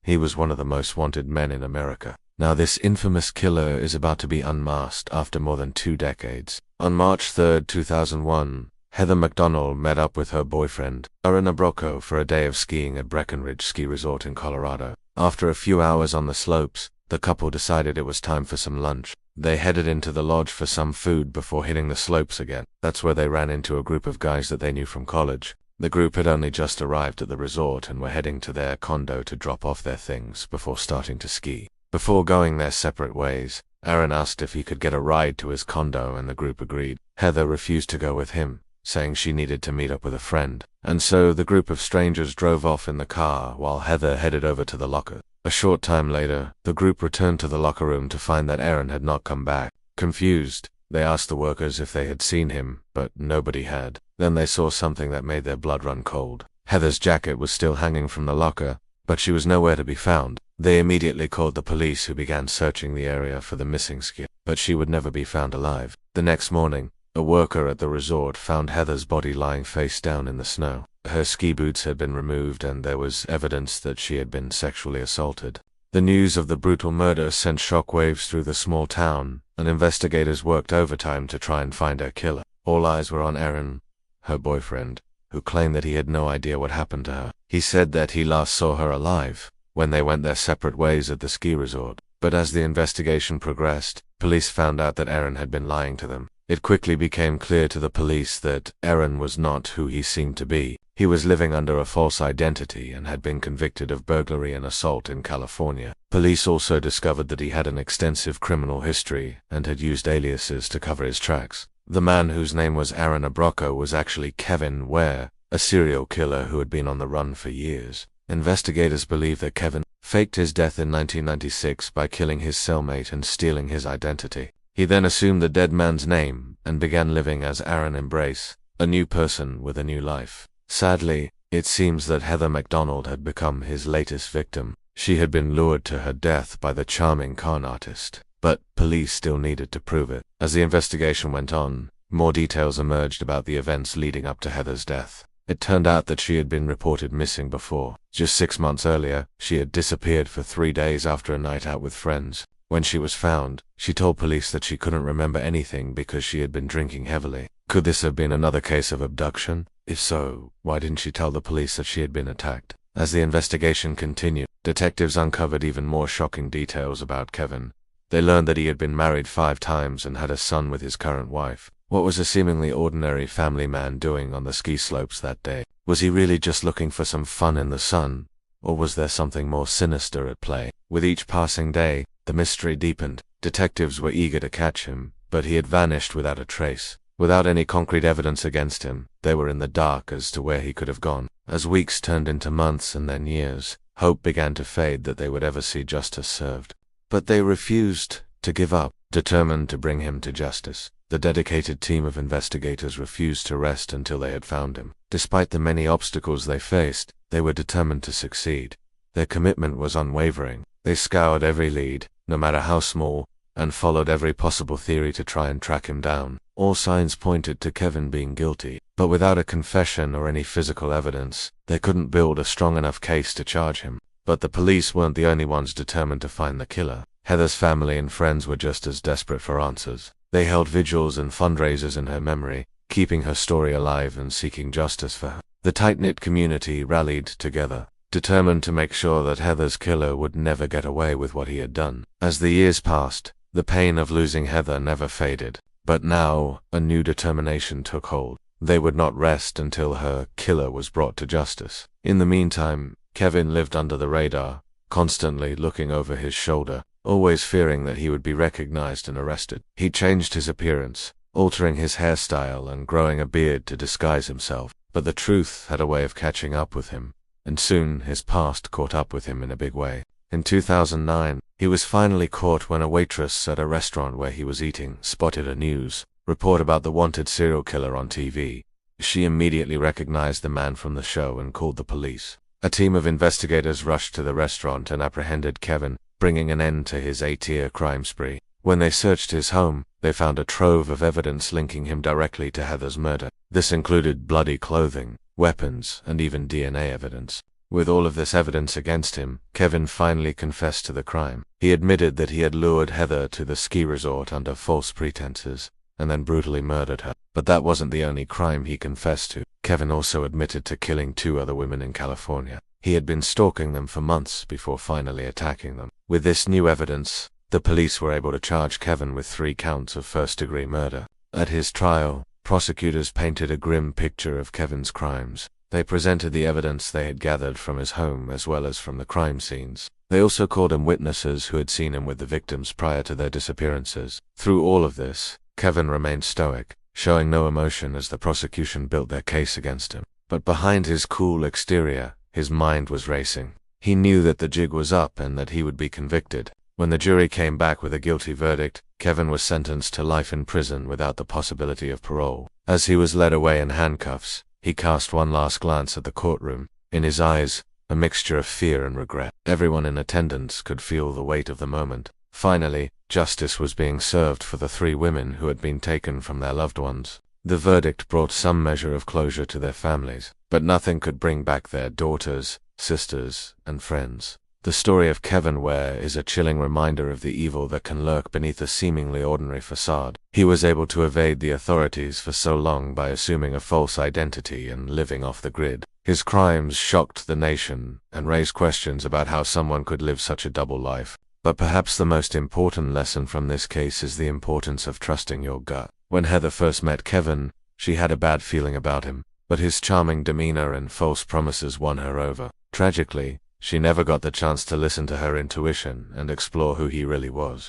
He was one of the most wanted men in America. Now this infamous killer is about to be unmasked after more than 2 decades. On March 3, 2001, Heather McDonald met up with her boyfriend, Aaron Abrocco, for a day of skiing at Breckenridge Ski Resort in Colorado. After a few hours on the slopes, the couple decided it was time for some lunch. They headed into the lodge for some food before hitting the slopes again. That's where they ran into a group of guys that they knew from college. The group had only just arrived at the resort and were heading to their condo to drop off their things before starting to ski. Before going their separate ways, Aaron asked if he could get a ride to his condo and the group agreed. Heather refused to go with him, saying she needed to meet up with a friend, and so the group of strangers drove off in the car while Heather headed over to the locker. A short time later, the group returned to the locker room to find that Aaron had not come back. Confused, they asked the workers if they had seen him, but nobody had. Then they saw something that made their blood run cold. Heather's jacket was still hanging from the locker, but she was nowhere to be found. They immediately called the police, who began searching the area for the missing skier, but she would never be found alive. The next morning, a worker at the resort found Heather's body lying face down in the snow. Her ski boots had been removed and there was evidence that she had been sexually assaulted. The news of the brutal murder sent shockwaves through the small town, and investigators worked overtime to try and find her killer. All eyes were on Aaron, her boyfriend, who claimed that he had no idea what happened to her. He said that he last saw her alive when they went their separate ways at the ski resort. But as the investigation progressed, police found out that Aaron had been lying to them. It quickly became clear to the police that Aaron was not who he seemed to be. He was living under a false identity and had been convicted of burglary and assault in California. Police also discovered that he had an extensive criminal history and had used aliases to cover his tracks. The man whose name was Aaron Abrocco was actually Kevin Ware, a serial killer who had been on the run for years. Investigators believe that Kevin faked his death in 1996 by killing his cellmate and stealing his identity. He then assumed the dead man's name and began living as Aaron Embrace, a new person with a new life. Sadly, it seems that Heather McDonald had become his latest victim. She had been lured to her death by the charming con artist, but police still needed to prove it. As the investigation went on, more details emerged about the events leading up to Heather's death. It turned out that she had been reported missing before. Just 6 months earlier, she had disappeared for 3 days after a night out with friends. When she was found, she told police that she couldn't remember anything because she had been drinking heavily. Could this have been another case of abduction? If so, why didn't she tell the police that she had been attacked? As the investigation continued, detectives uncovered even more shocking details about Kevin. They learned that he had been married 5 times and had a son with his current wife. What was a seemingly ordinary family man doing on the ski slopes that day? Was he really just looking for some fun in the sun? Or was there something more sinister at play? With each passing day, the mystery deepened. Detectives were eager to catch him, but he had vanished without a trace. Without any concrete evidence against him, they were in the dark as to where he could have gone. As weeks turned into months and then years, hope began to fade that they would ever see justice served. But they refused to give up, determined to bring him to justice. The dedicated team of investigators refused to rest until they had found him. Despite the many obstacles they faced, they were determined to succeed. Their commitment was unwavering. They scoured every lead, no matter how small, and followed every possible theory to try and track him down. All signs pointed to Kevin being guilty, but without a confession or any physical evidence, they couldn't build a strong enough case to charge him. But the police weren't the only ones determined to find the killer. Heather's family and friends were just as desperate for answers. They held vigils and fundraisers in her memory, keeping her story alive and seeking justice for her. The tight-knit community rallied together, determined to make sure that Heather's killer would never get away with what he had done. As the years passed, the pain of losing Heather never faded. But now, a new determination took hold. They would not rest until her killer was brought to justice. In the meantime, Kevin lived under the radar, constantly looking over his shoulder, always fearing that he would be recognized and arrested. He changed his appearance, altering his hairstyle and growing a beard to disguise himself. But the truth had a way of catching up with him, and soon his past caught up with him in a big way. In 2009, he was finally caught when a waitress at a restaurant where he was eating spotted a news report about the wanted serial killer on TV. She immediately recognized the man from the show and called the police. A team of investigators rushed to the restaurant and apprehended Kevin, bringing an end to his 8-year crime spree. When they searched his home, they found a trove of evidence linking him directly to Heather's murder. This included bloody clothing, weapons, and even DNA evidence. With all of this evidence against him, Kevin finally confessed to the crime. He admitted that he had lured Heather to the ski resort under false pretenses, and then brutally murdered her. But that wasn't the only crime he confessed to. Kevin also admitted to killing 2 other women in California. He had been stalking them for months before finally attacking them. With this new evidence, the police were able to charge Kevin with 3 counts of first-degree murder. At his trial, prosecutors painted a grim picture of Kevin's crimes. They presented the evidence they had gathered from his home as well as from the crime scenes. They also called in witnesses who had seen him with the victims prior to their disappearances. Through all of this, Kevin remained stoic, showing no emotion as the prosecution built their case against him. But behind his cool exterior, his mind was racing. He knew that the jig was up and that he would be convicted. When the jury came back with a guilty verdict, Kevin was sentenced to life in prison without the possibility of parole. As he was led away in handcuffs, he cast one last glance at the courtroom. In his eyes, a mixture of fear and regret. Everyone in attendance could feel the weight of the moment. Finally, justice was being served for the 3 women who had been taken from their loved ones. The verdict brought some measure of closure to their families, but nothing could bring back their daughters, sisters, and friends. The story of Kevin Ware is a chilling reminder of the evil that can lurk beneath a seemingly ordinary facade. He was able to evade the authorities for so long by assuming a false identity and living off the grid. His crimes shocked the nation and raised questions about how someone could live such a double life. But perhaps the most important lesson from this case is the importance of trusting your gut. When Heather first met Kevin, she had a bad feeling about him, but his charming demeanor and false promises won her over. Tragically, she never got the chance to listen to her intuition and explore who he really was.